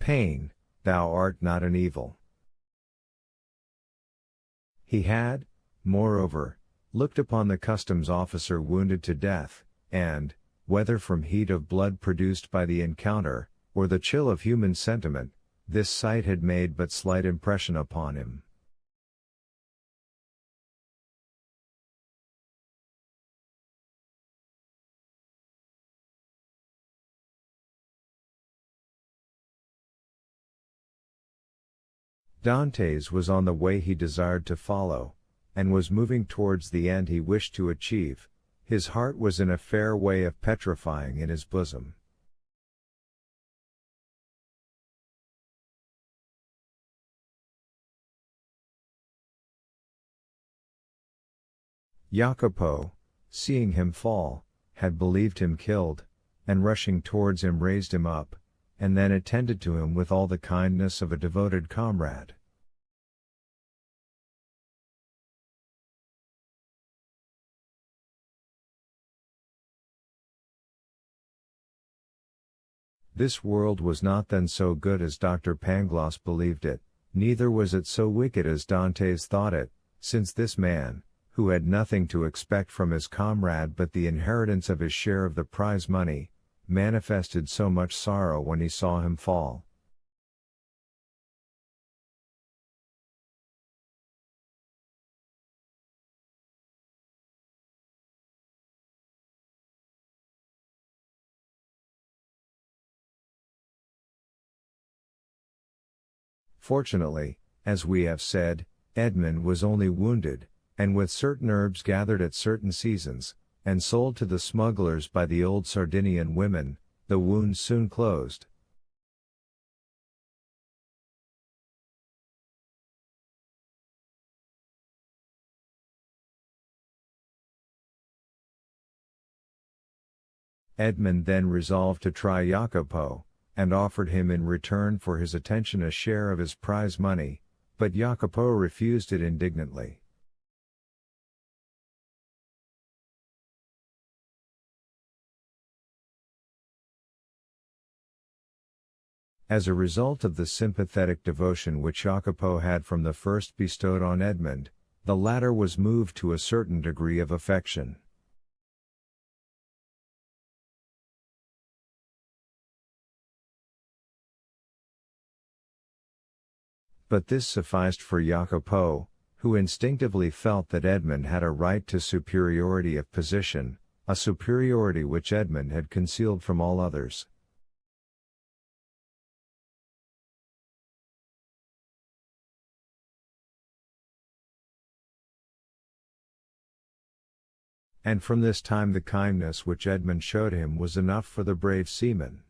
pain, thou art not an evil. He had, moreover, looked upon the customs officer wounded to death, and, whether from heat of blood produced by the encounter, or the chill of human sentiment, this sight had made but slight impression upon him. Dante's was on the way he desired to follow, and was moving towards the end he wished to achieve. His heart was in a fair way of petrifying in his bosom. Jacopo, seeing him fall, had believed him killed, and rushing towards him raised him up, and then attended to him with all the kindness of a devoted comrade. This world was not then so good as Dr. Pangloss believed it, neither was it so wicked as Dante's thought it, since this man, who had nothing to expect from his comrade but the inheritance of his share of the prize money, manifested so much sorrow when he saw him fall. Fortunately, as we have said, Edmund was only wounded, and with certain herbs gathered at certain seasons, and sold to the smugglers by the old Sardinian women, the wound soon closed. Edmund then resolved to try Jacopo, and offered him in return for his attention a share of his prize money, but Jacopo refused it indignantly. As a result of the sympathetic devotion which Jacopo had from the first bestowed on Edmund, the latter was moved to a certain degree of affection. But this sufficed for Jacopo, who instinctively felt that Edmund had a right to superiority of position, a superiority which Edmund had concealed from all others. And from this time the kindness which Edmund showed him was enough for the brave seaman.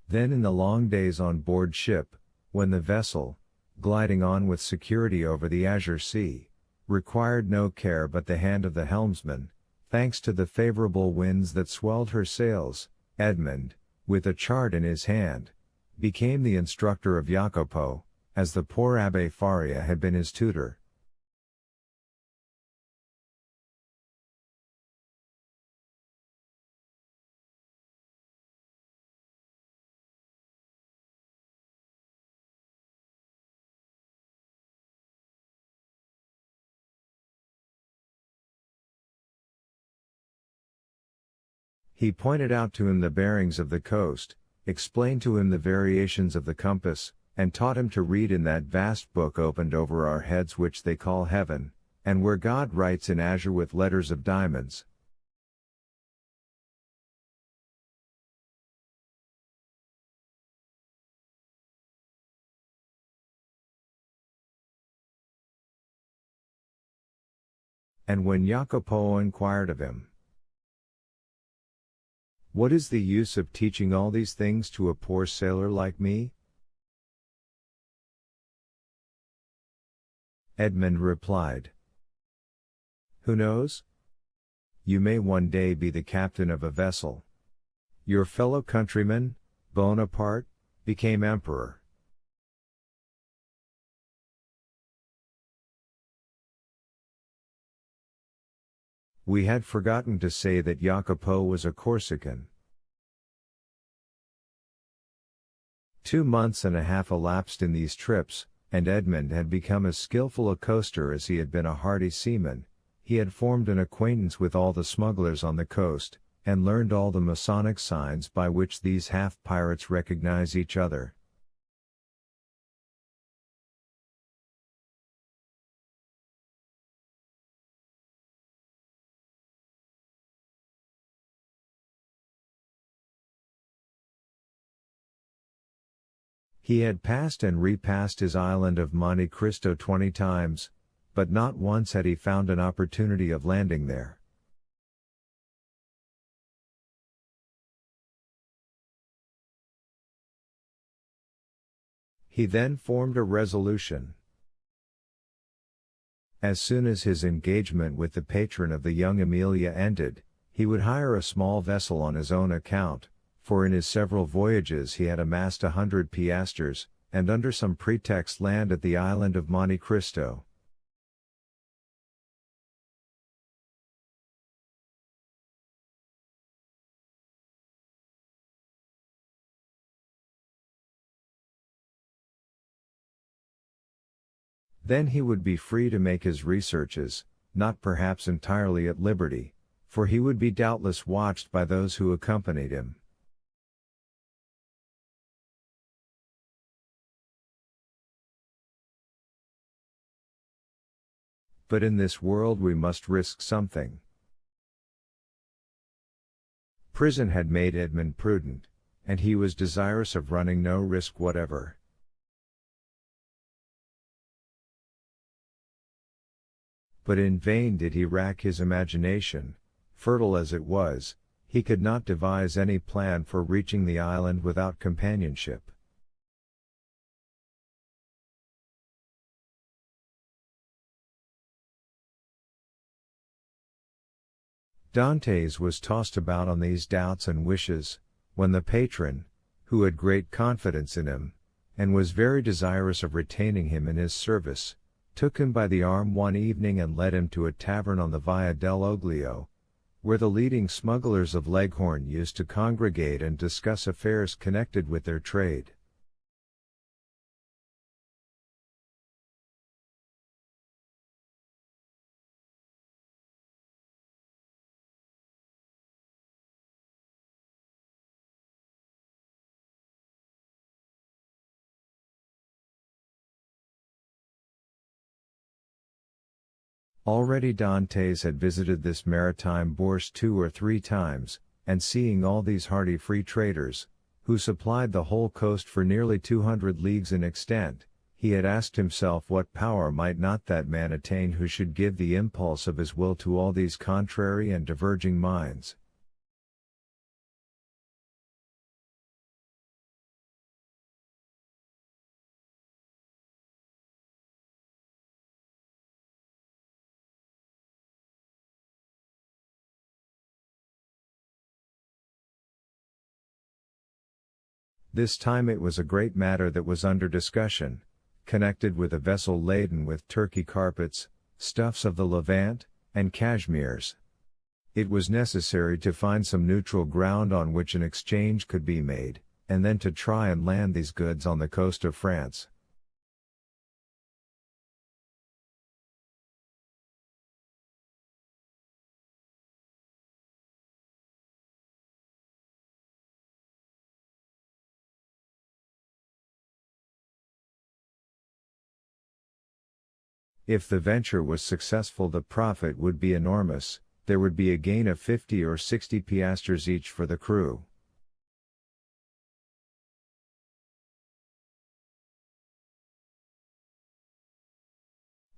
Then in the long days on board ship, when the vessel, gliding on with security over the azure sea, required no care but the hand of the helmsman, thanks to the favorable winds that swelled her sails, Edmund, with a chart in his hand, became the instructor of Jacopo, as the poor Abbé Faria had been his tutor. He pointed out to him the bearings of the coast, explained to him the variations of the compass, and taught him to read in that vast book opened over our heads which they call heaven, and where God writes in azure with letters of diamonds. And when Jacopo inquired of him, "What is the use of teaching all these things to a poor sailor like me?" Edmund replied, "Who knows? You may one day be the captain of a vessel. Your fellow countryman, Bonaparte, became emperor." We had forgotten to say that Jacopo was a Corsican, 2 months and a half elapsed in these trips, and Edmund had become as skillful a coaster as he had been a hardy seaman. He had formed an acquaintance with all the smugglers on the coast, and learned all the Masonic signs by which these half-pirates recognize each other. He had passed and repassed his island of Monte Cristo 20 times, but not once had he found an opportunity of landing there. He then formed a resolution. As soon as his engagement with the patron of the young Amelia ended, he would hire a small vessel on his own account, for in his several voyages he had amassed 100 piastres, and under some pretext land at the island of Monte Cristo. Then he would be free to make his researches, not perhaps entirely at liberty, for he would be doubtless watched by those who accompanied him. But in this world we must risk something. Prison had made Edmund prudent, and he was desirous of running no risk whatever. But in vain did he rack his imagination, fertile as it was, he could not devise any plan for reaching the island without companionship. Dantes was tossed about on these doubts and wishes, when the patron, who had great confidence in him, and was very desirous of retaining him in his service, took him by the arm one evening and led him to a tavern on the Via del Oglio, where the leading smugglers of Leghorn used to congregate and discuss affairs connected with their trade. Already Dantes had visited this maritime bourse 2 or 3 times, and seeing all these hardy free traders, who supplied the whole coast for nearly 200 leagues in extent, he had asked himself what power might not that man attain who should give the impulse of his will to all these contrary and diverging minds. This time it was a great matter that was under discussion, connected with a vessel laden with Turkey carpets, stuffs of the Levant, and cashmeres. It was necessary to find some neutral ground on which an exchange could be made, and then to try and land these goods on the coast of France. If the venture was successful, the profit would be enormous. There would be a gain of 50 or 60 piastres each for the crew.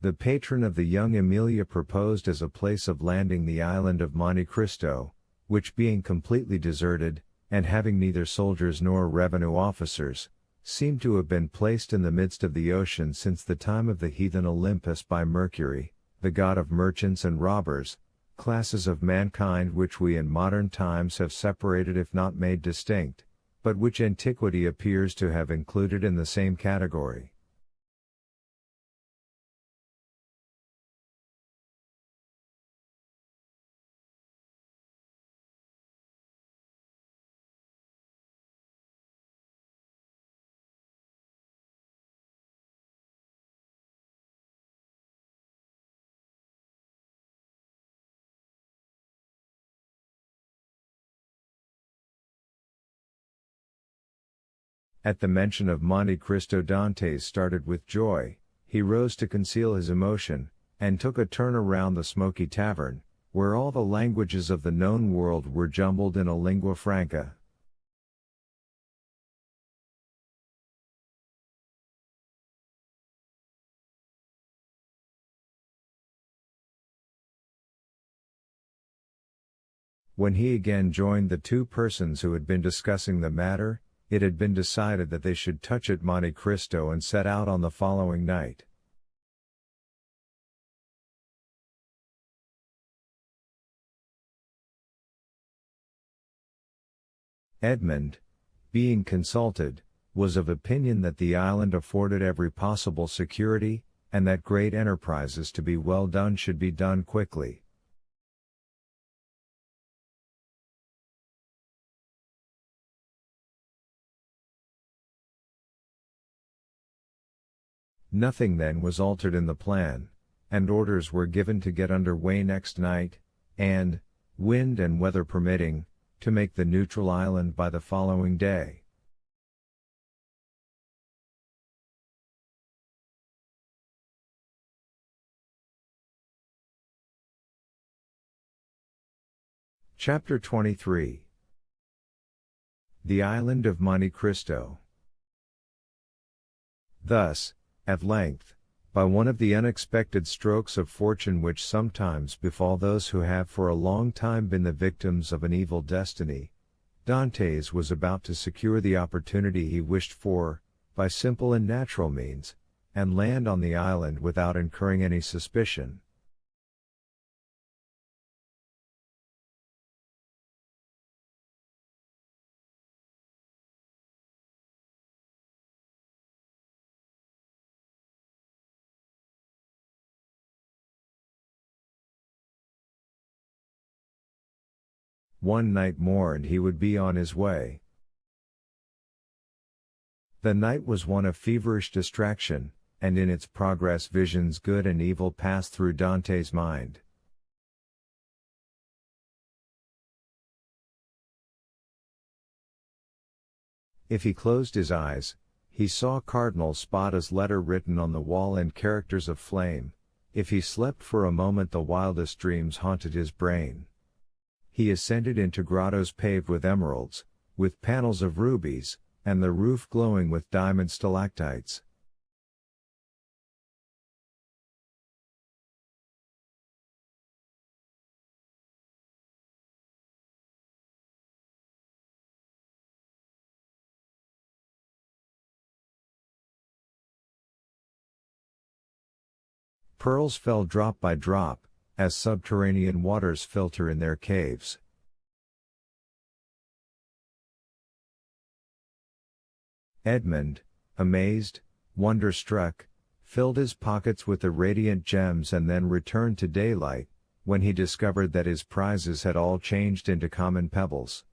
The patron of the young Amelia proposed as a place of landing the island of Monte Cristo, which being completely deserted, and having neither soldiers nor revenue officers, seemed to have been placed in the midst of the ocean since the time of the heathen Olympus by Mercury, the god of merchants and robbers, classes of mankind which we in modern times have separated if not made distinct, but which antiquity appears to have included in the same category. At the mention of Monte Cristo, Dante started with joy. He rose to conceal his emotion, and took a turn around the smoky tavern, where all the languages of the known world were jumbled in a lingua franca. When he again joined the two persons who had been discussing the matter, it had been decided that they should touch at Monte Cristo and set out on the following night. Edmund, being consulted, was of opinion that the island afforded every possible security, and that great enterprises to be well done should be done quickly. Nothing then was altered in the plan, and orders were given to get under way next night, and, wind and weather permitting, to make the neutral island by the following day. Chapter 23. The Island of Monte Cristo. Thus, at length, by one of the unexpected strokes of fortune which sometimes befall those who have for a long time been the victims of an evil destiny, Dantes was about to secure the opportunity he wished for, by simple and natural means, and land on the island without incurring any suspicion. One night more and he would be on his way. The night was one of feverish distraction, and in its progress visions good and evil passed through Dante's mind. If he closed his eyes, he saw Cardinal Spada's letter written on the wall in characters of flame. If he slept for a moment, the wildest dreams haunted his brain. He ascended into grottos paved with emeralds, with panels of rubies, and the roof glowing with diamond stalactites. Pearls fell drop by drop, as subterranean waters filter in their caves. Edmund, amazed, wonder-struck, filled his pockets with the radiant gems and then returned to daylight, when he discovered that his prizes had all changed into common pebbles.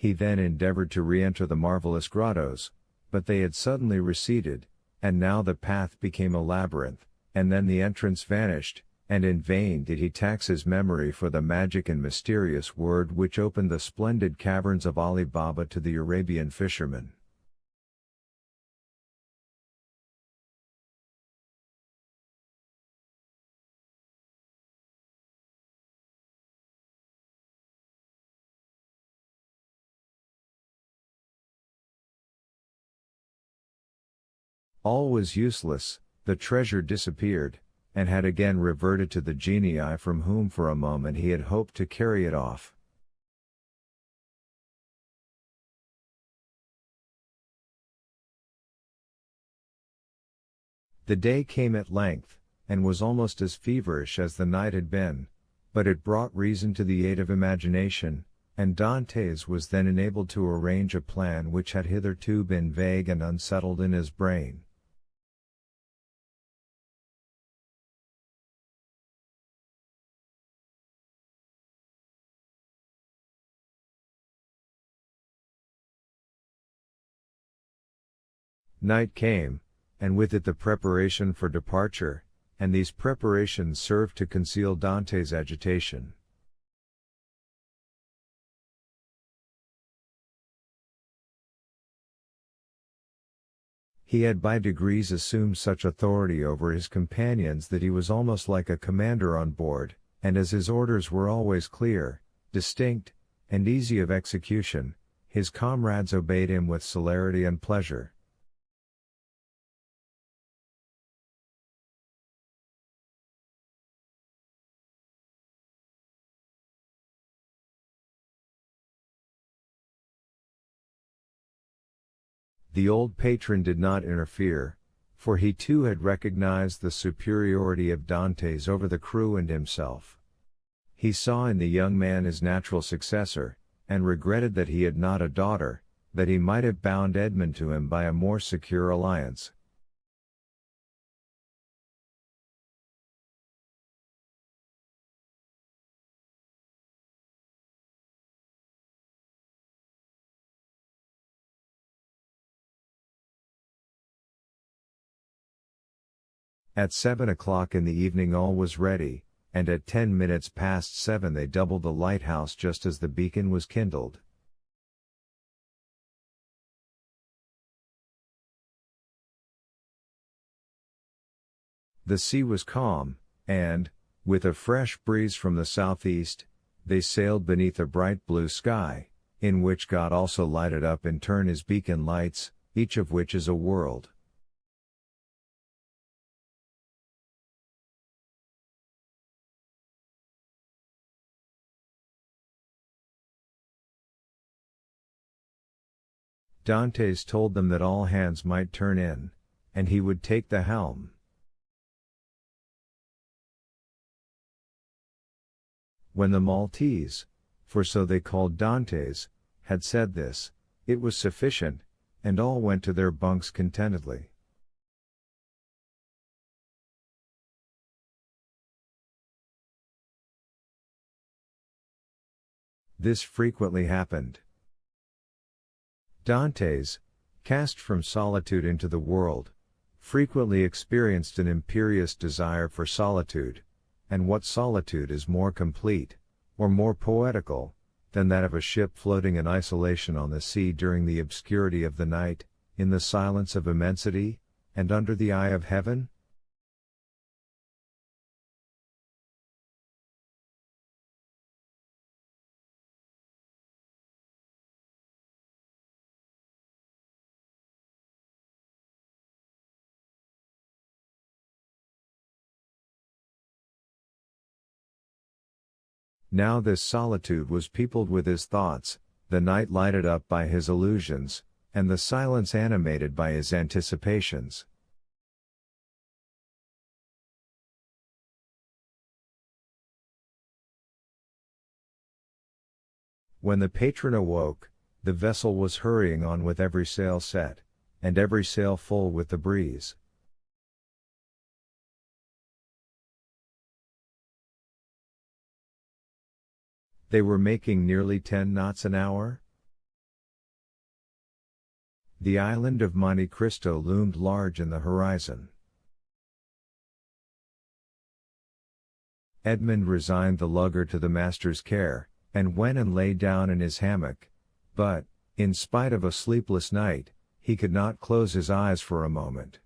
He then endeavored to re-enter the marvelous grottos, but they had suddenly receded, and now the path became a labyrinth, and then the entrance vanished, and in vain did he tax his memory for the magic and mysterious word which opened the splendid caverns of Ali Baba to the Arabian fisherman. All was useless, the treasure disappeared, and had again reverted to the genii from whom for a moment he had hoped to carry it off. The day came at length, and was almost as feverish as the night had been, but it brought reason to the aid of imagination, and Dantes was then enabled to arrange a plan which had hitherto been vague and unsettled in his brain. Night came, and with it the preparation for departure, and these preparations served to conceal Dante's agitation. He had by degrees assumed such authority over his companions that he was almost like a commander on board, and as his orders were always clear, distinct, and easy of execution, his comrades obeyed him with celerity and pleasure. The old patron did not interfere, for he too had recognized the superiority of Dante's over the crew and himself. He saw in the young man his natural successor, and regretted that he had not a daughter, that he might have bound Edmund to him by a more secure alliance. At 7 o'clock in the evening all was ready, and at 10 minutes past 7 they doubled the lighthouse just as the beacon was kindled. The sea was calm, and, with a fresh breeze from the southeast, they sailed beneath a bright blue sky, in which God also lighted up in turn his beacon lights, each of which is a world. Dantes told them that all hands might turn in, and he would take the helm. When the Maltese, for so they called Dantes, had said this, it was sufficient, and all went to their bunks contentedly. This frequently happened. Dantes, cast from solitude into the world, frequently experienced an imperious desire for solitude, and what solitude is more complete, or more poetical, than that of a ship floating in isolation on the sea during the obscurity of the night, in the silence of immensity, and under the eye of heaven? Now this solitude was peopled with his thoughts, the night lighted up by his illusions, and the silence animated by his anticipations. When the patron awoke, the vessel was hurrying on with every sail set, and every sail full with the breeze. They were making nearly 10 knots an hour. The island of Monte Cristo loomed large in the horizon. Edmund resigned the lugger to the master's care, and went and lay down in his hammock, but, in spite of a sleepless night, he could not close his eyes for a moment.